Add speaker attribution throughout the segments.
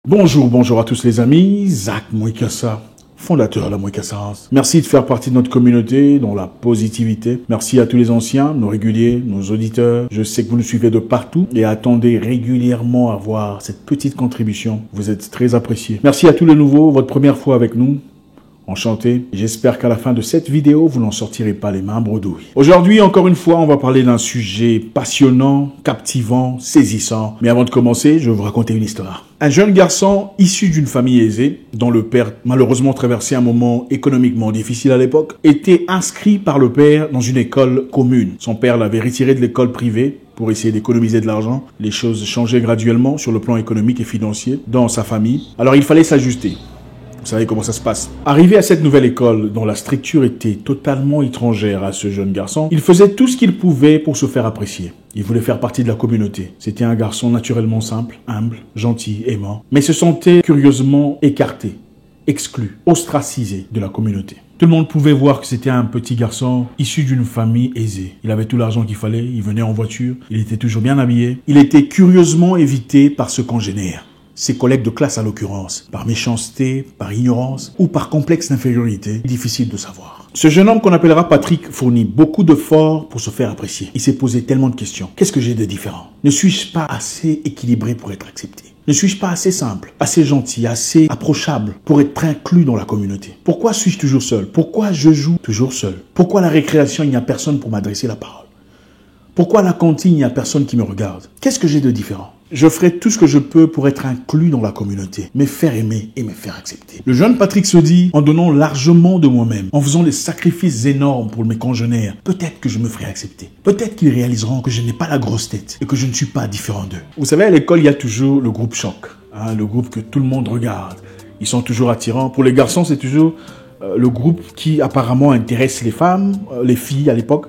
Speaker 1: Bonjour à tous les amis, Zach Mouikassa, fondateur de la Mouikassa. Merci de faire partie de notre communauté dans la positivité. Merci à tous les anciens, nos réguliers, nos auditeurs. Je sais que vous nous suivez de partout et attendez régulièrement à voir cette petite contribution. Vous êtes très appréciés. Merci à tous les nouveaux, votre première fois avec nous. Enchanté. J'espère qu'à la fin de cette vidéo, vous n'en sortirez pas les mains bredouilles. Aujourd'hui, encore une fois, on va parler d'un sujet passionnant, captivant, saisissant. Mais avant de commencer, je vais vous raconter une histoire. Un jeune garçon issu d'une famille aisée, dont le père malheureusement traversait un moment économiquement difficile à l'époque, était inscrit par le père dans une école commune. Son père l'avait retiré de l'école privée pour essayer d'économiser de l'argent. Les choses changeaient graduellement sur le plan économique et financier dans sa famille. Alors il fallait s'ajuster. Vous savez comment ça se passe. Arrivé à cette nouvelle école, dont la structure était totalement étrangère à ce jeune garçon, il faisait tout ce qu'il pouvait pour se faire apprécier. Il voulait faire partie de la communauté. C'était un garçon naturellement simple, humble, gentil, aimant, mais se sentait curieusement écarté, exclu, ostracisé de la communauté. Tout le monde pouvait voir que c'était un petit garçon issu d'une famille aisée. Il avait tout l'argent qu'il fallait, il venait en voiture, il était toujours bien habillé. Il était curieusement évité par ce congénère. Ses collègues de classe à l'occurrence, par méchanceté, par ignorance ou par complexe d'infériorité, difficile de savoir. Ce jeune homme qu'on appellera Patrick fournit beaucoup d'efforts pour se faire apprécier. Il s'est posé tellement de questions. Qu'est-ce que j'ai de différent? Ne suis-je pas assez équilibré pour être accepté? Ne suis-je pas assez simple, assez gentil, assez approchable pour être inclus dans la communauté? Pourquoi suis-je toujours seul? Pourquoi je joue toujours seul? Pourquoi à la récréation il n'y a personne pour m'adresser la parole? Pourquoi à la cantine il n'y a personne qui me regarde? Qu'est-ce que j'ai de différent? Je ferai tout ce que je peux pour être inclus dans la communauté, me faire aimer et me faire accepter. Le jeune Patrick se dit, en donnant largement de moi-même, en faisant des sacrifices énormes pour mes congénères, peut-être que je me ferai accepter. Peut-être qu'ils réaliseront que je n'ai pas la grosse tête et que je ne suis pas différent d'eux. Vous savez, à l'école, il y a toujours le groupe choc, le groupe que tout le monde regarde. Ils sont toujours attirants. Pour les garçons, c'est toujours le groupe qui apparemment intéresse les femmes, les filles à l'époque.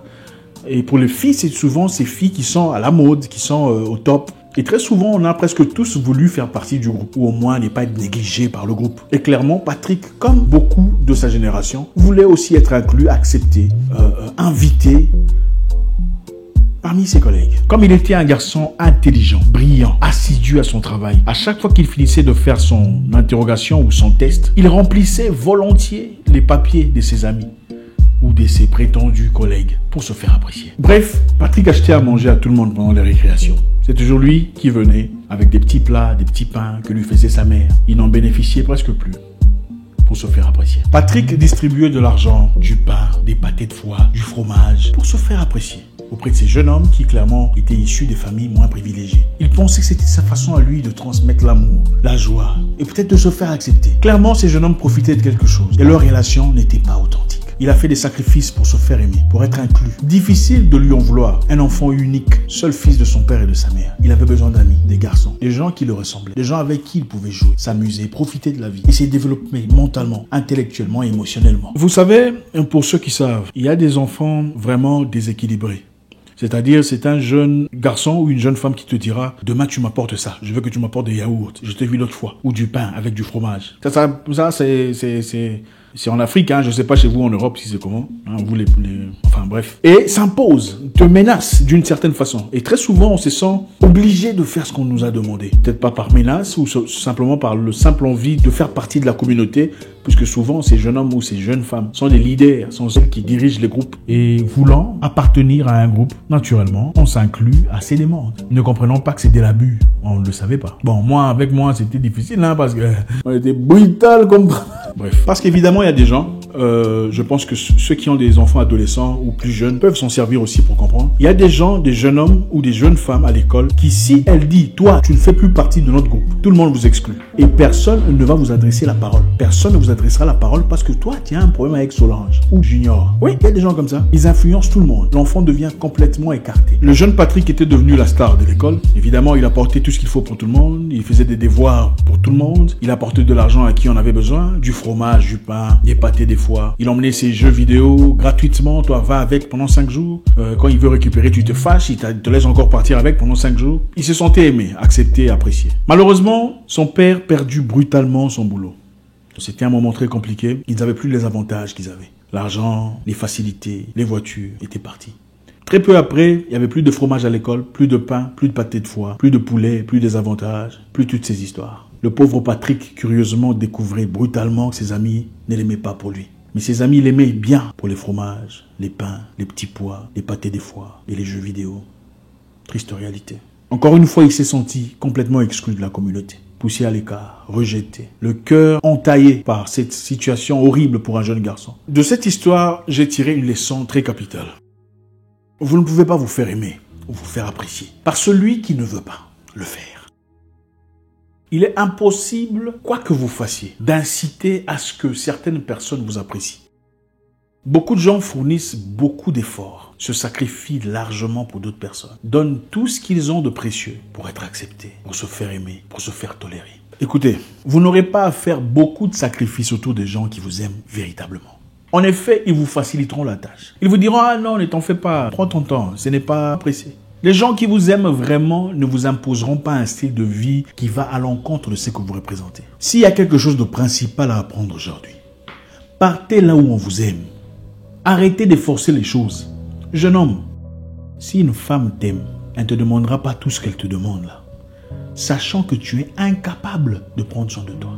Speaker 1: Et pour les filles, c'est souvent ces filles qui sont à la mode, qui sont au top. Et très souvent, on a presque tous voulu faire partie du groupe, ou au moins ne pas être négligé par le groupe. Et clairement, Patrick, comme beaucoup de sa génération, voulait aussi être inclus, accepté, invité parmi ses collègues. Comme il était un garçon intelligent, brillant, assidu à son travail, à chaque fois qu'il finissait de faire son interrogation ou son test, il remplissait volontiers les papiers de ses amis ou de ses prétendus collègues pour se faire apprécier. Bref, Patrick achetait à manger à tout le monde pendant les récréations. C'est toujours lui qui venait avec des petits plats, des petits pains que lui faisait sa mère. Il n'en bénéficiait presque plus pour se faire apprécier. Patrick distribuait de l'argent, du pain, des pâtés de foie, du fromage pour se faire apprécier auprès de ces jeunes hommes qui clairement étaient issus des familles moins privilégiées. Il pensait que c'était sa façon à lui de transmettre l'amour, la joie et peut-être de se faire accepter. Clairement, ces jeunes hommes profitaient de quelque chose et leur relation n'était pas authentique. Il a fait des sacrifices pour se faire aimer, pour être inclus. Difficile de lui en vouloir. Un enfant unique, seul fils de son père et de sa mère. Il avait besoin d'amis, des garçons, des gens qui le ressemblaient, des gens avec qui il pouvait jouer, s'amuser, profiter de la vie et se développer mentalement, intellectuellement et émotionnellement. Vous savez, pour ceux qui savent, il y a des enfants vraiment déséquilibrés. C'est-à-dire, c'est un jeune garçon ou une jeune femme qui te dira « Demain, tu m'apportes ça. Je veux que tu m'apportes des yaourts. Je t'ai vu l'autre fois. » Ou du pain avec du fromage. Ça c'est en Afrique, je ne sais pas chez vous en Europe si c'est comment. Enfin bref. Et s'impose, te menace d'une certaine façon. Et très souvent, on se sent obligé de faire ce qu'on nous a demandé. Peut-être pas par menace ou simplement par le simple envie de faire partie de la communauté, puisque souvent, ces jeunes hommes ou ces jeunes femmes sont des leaders, sont ceux qui dirigent les groupes. Et voulant appartenir à un groupe, naturellement, on s'inclut à ses demandes. Ne comprenons pas que c'est de l'abus. On ne le savait pas. Bon, avec moi, c'était difficile, parce que on était brutal comme... Bref. Parce qu'évidemment, il y a des gens, je pense que ceux qui ont des enfants adolescents ou plus jeunes peuvent s'en servir aussi pour comprendre. Il y a des gens, des jeunes hommes ou des jeunes femmes à l'école qui, si elle dit, toi, tu ne fais plus partie de notre groupe, tout le monde vous exclut. Et personne ne va vous adresser la parole. Personne ne vous adressera la parole parce que toi, tu as un problème avec Solange ou Junior. Oui, il y a des gens comme ça. Ils influencent tout le monde. L'enfant devient complètement écarté. Le jeune Patrick était devenu la star de l'école. Évidemment, il apportait tout ce qu'il faut pour tout le monde. Il faisait des devoirs pour tout le monde. Il apportait de l'argent à qui en avait besoin. Du fromage, du pain, des pâtés, des foies. Il emmenait ses jeux vidéo gratuitement. Toi, va avec pendant 5 jours. Quand il veut récupérer, tu te fâches. Il te laisse encore partir avec pendant 5 jours. Il se sentait aimé, accepté, apprécié. Malheureusement, son père perdut brutalement son boulot. C'était un moment très compliqué. Ils n'avaient plus les avantages qu'ils avaient. L'argent, les facilités, les voitures étaient partis. Très peu après, il n'y avait plus de fromage à l'école, plus de pain, plus de pâté de foie, plus de poulet, plus des avantages, plus toutes ces histoires. Le pauvre Patrick, curieusement, découvrait brutalement que ses amis ne l'aimaient pas pour lui. Mais ses amis l'aimaient bien pour les fromages, les pains, les petits pois, les pâtés des foires et les jeux vidéo. Triste réalité. Encore une fois, il s'est senti complètement exclu de la communauté. Poussé à l'écart, rejeté, le cœur entaillé par cette situation horrible pour un jeune garçon. De cette histoire, j'ai tiré une leçon très capitale. Vous ne pouvez pas vous faire aimer ou vous faire apprécier par celui qui ne veut pas le faire. Il est impossible, quoi que vous fassiez, d'inciter à ce que certaines personnes vous apprécient. Beaucoup de gens fournissent beaucoup d'efforts, se sacrifient largement pour d'autres personnes, donnent tout ce qu'ils ont de précieux pour être acceptés, pour se faire aimer, pour se faire tolérer. Écoutez, vous n'aurez pas à faire beaucoup de sacrifices autour des gens qui vous aiment véritablement. En effet, ils vous faciliteront la tâche. Ils vous diront « Ah non, ne t'en fais pas, prends ton temps, ce n'est pas pressé ». Les gens qui vous aiment vraiment ne vous imposeront pas un style de vie qui va à l'encontre de ce que vous représentez. S'il y a quelque chose de principal à apprendre aujourd'hui, partez là où on vous aime. Arrêtez de forcer les choses. Jeune homme, si une femme t'aime, elle ne te demandera pas tout ce qu'elle te demande là, sachant que tu es incapable de prendre soin de toi.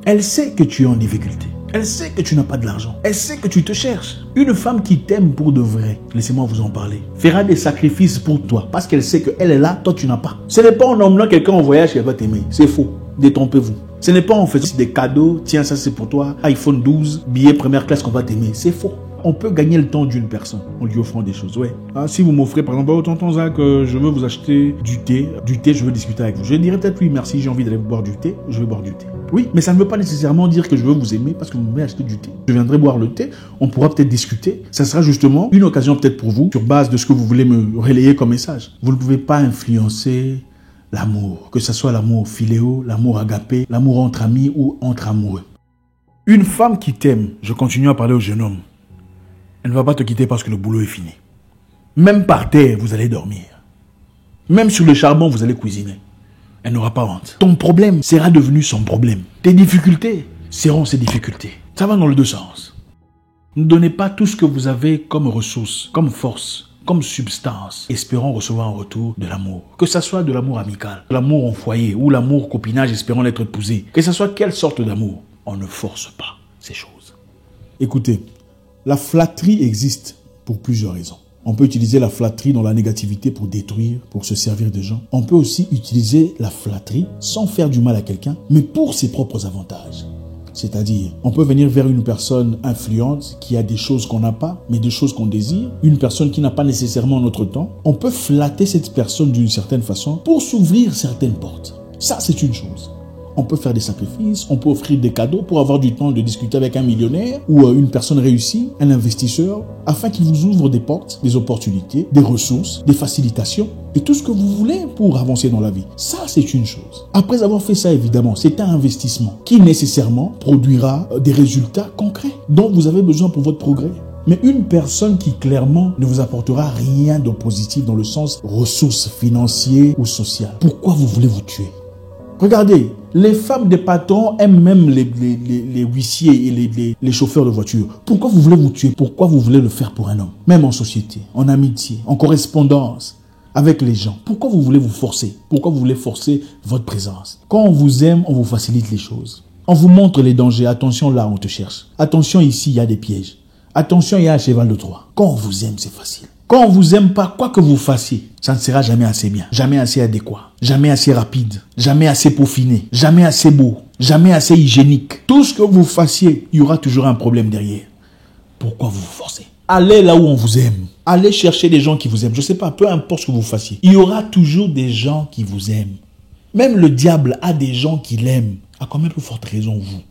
Speaker 1: Elle sait que tu es en difficulté. Elle sait que tu n'as pas de l'argent. Elle sait que tu te cherches. Une femme qui t'aime pour de vrai, laissez-moi vous en parler, fera des sacrifices pour toi parce qu'elle sait qu'elle est là, toi tu n'as pas. Ce n'est pas en emmenant quelqu'un en voyage qu'elle va t'aimer. C'est faux. Détrompez-vous. Ce n'est pas en faisant des cadeaux, tiens ça c'est pour toi, iPhone 12, billet première classe qu'on va t'aimer. C'est faux. On peut gagner le temps d'une personne en lui offrant des choses. Ouais. Ah, si vous m'offrez par exemple, oh, tonton Zach, je veux vous acheter du thé, je veux discuter avec vous. Je dirais peut-être oui, merci, j'ai envie d'aller boire du thé, je vais boire du thé. Oui, mais ça ne veut pas nécessairement dire que je veux vous aimer parce que vous m'avez acheté du thé. Je viendrai boire le thé, on pourra peut-être discuter. Ça sera justement une occasion peut-être pour vous, sur base de ce que vous voulez me relayer comme message. Vous ne pouvez pas influencer l'amour, que ce soit l'amour philéo, l'amour agapé, l'amour entre amis ou entre amoureux. Une femme qui t'aime, je continue à parler au jeune homme, elle ne va pas te quitter parce que le boulot est fini. Même par terre, vous allez dormir. Même sur le charbon, vous allez cuisiner. Elle n'aura pas honte. Ton problème sera devenu son problème. Tes difficultés seront ses difficultés. Ça va dans les deux sens. Ne donnez pas tout ce que vous avez comme ressources, comme force, comme substance, espérant recevoir en retour de l'amour. Que ce soit de l'amour amical, de l'amour en foyer ou l'amour copinage espérant l'être épousé. Que ce soit quelle sorte d'amour, on ne force pas ces choses. Écoutez, la flatterie existe pour plusieurs raisons. On peut utiliser la flatterie dans la négativité pour détruire, pour se servir des gens. On peut aussi utiliser la flatterie sans faire du mal à quelqu'un, mais pour ses propres avantages. C'est-à-dire, on peut venir vers une personne influente qui a des choses qu'on n'a pas, mais des choses qu'on désire. Une personne qui n'a pas nécessairement notre temps. On peut flatter cette personne d'une certaine façon pour s'ouvrir certaines portes. Ça, c'est une chose. On peut faire des sacrifices, on peut offrir des cadeaux pour avoir du temps de discuter avec un millionnaire ou une personne réussie, un investisseur, afin qu'il vous ouvre des portes, des opportunités, des ressources, des facilitations et tout ce que vous voulez pour avancer dans la vie. Ça, c'est une chose. Après avoir fait ça, évidemment, c'est un investissement qui nécessairement produira des résultats concrets dont vous avez besoin pour votre progrès. Mais une personne qui clairement ne vous apportera rien de positif dans le sens ressources financières ou sociales, pourquoi vous voulez vous tuer? Regardez, les femmes des patrons aiment même les huissiers et les chauffeurs de voiture. Pourquoi vous voulez vous tuer? Pourquoi vous voulez le faire pour un homme? Même en société, en amitié, en correspondance avec les gens. Pourquoi vous voulez vous forcer? Pourquoi vous voulez forcer votre présence? Quand on vous aime, on vous facilite les choses. On vous montre les dangers. Attention, là, on te cherche. Attention, ici, il y a des pièges. Attention, il y a un cheval de Troie. Quand on vous aime, c'est facile. Quand on vous aime pas, quoi que vous fassiez, ça ne sera jamais assez bien, jamais assez adéquat, jamais assez rapide, jamais assez peaufiné, jamais assez beau, jamais assez hygiénique. Tout ce que vous fassiez, il y aura toujours un problème derrière. Pourquoi vous vous forcez? Allez là où on vous aime. Allez chercher des gens qui vous aiment. Je ne sais pas, peu importe ce que vous fassiez. Il y aura toujours des gens qui vous aiment. Même le diable a des gens qui l'aiment. À quand même plus forte raison, vous.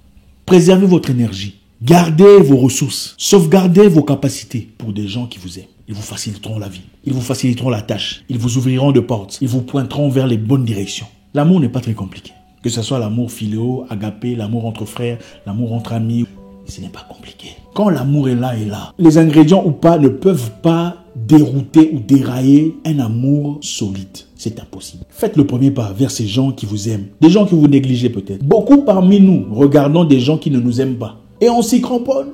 Speaker 1: Préservez votre énergie. Gardez vos ressources. Sauvegardez vos capacités pour des gens qui vous aiment. Ils vous faciliteront la vie. Ils vous faciliteront la tâche. Ils vous ouvriront de portes. Ils vous pointeront vers les bonnes directions. L'amour n'est pas très compliqué. Que ce soit l'amour philéo, agapé, l'amour entre frères, l'amour entre amis, ce n'est pas compliqué. Quand l'amour est là, les ingrédients ou pas ne peuvent pas dérouter ou dérailler un amour solide. C'est impossible. Faites le premier pas vers ces gens qui vous aiment. Des gens que vous négligez peut-être. Beaucoup parmi nous regardons des gens qui ne nous aiment pas. Et on s'y cramponne.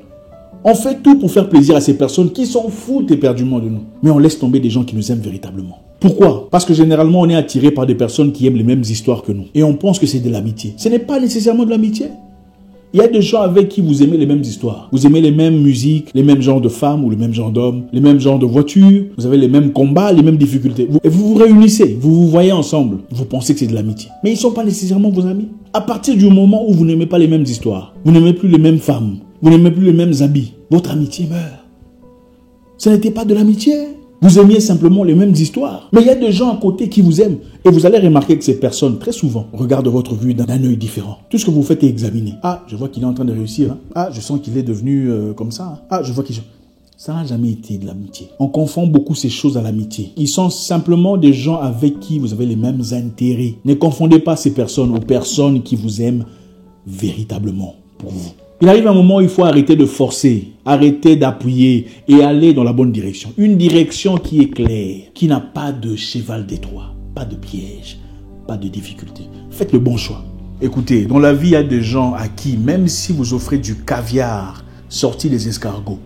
Speaker 1: On fait tout pour faire plaisir à ces personnes qui s'en foutent éperdument de nous. Mais on laisse tomber des gens qui nous aiment véritablement. Pourquoi? Parce que généralement, on est attiré par des personnes qui aiment les mêmes histoires que nous. Et on pense que c'est de l'amitié. Ce n'est pas nécessairement de l'amitié. Il y a des gens avec qui vous aimez les mêmes histoires. Vous aimez les mêmes musiques, les mêmes genres de femmes ou les mêmes genres d'hommes, les mêmes genres de voitures. Vous avez les mêmes combats, les mêmes difficultés. Et vous vous réunissez, vous vous voyez ensemble. Vous pensez que c'est de l'amitié. Mais ils ne sont pas nécessairement vos amis. À partir du moment où vous n'aimez pas les mêmes histoires, vous n'aimez plus les mêmes femmes, vous n'aimez plus les mêmes habits, votre amitié meurt. Ce n'était pas de l'amitié. Vous aimiez simplement les mêmes histoires. Mais il y a des gens à côté qui vous aiment. Et vous allez remarquer que ces personnes, très souvent, regardent votre vue d'un œil différent. Tout ce que vous faites est examiner. Ah, je vois qu'il est en train de réussir. Hein. Ah, je sens qu'il est devenu comme ça. Hein. Ah, je vois qu'il... Ça n'a jamais été de l'amitié. On confond beaucoup ces choses à l'amitié. Ils sont simplement des gens avec qui vous avez les mêmes intérêts. Ne confondez pas ces personnes aux personnes qui vous aiment véritablement pour vous. Il arrive un moment où il faut arrêter de forcer, arrêter d'appuyer et aller dans la bonne direction. Une direction qui est claire, qui n'a pas de cheval d'étroit, pas de piège, pas de difficulté. Faites le bon choix. Écoutez, dans la vie, il y a des gens à qui, même si vous offrez du caviar sorti des escargots,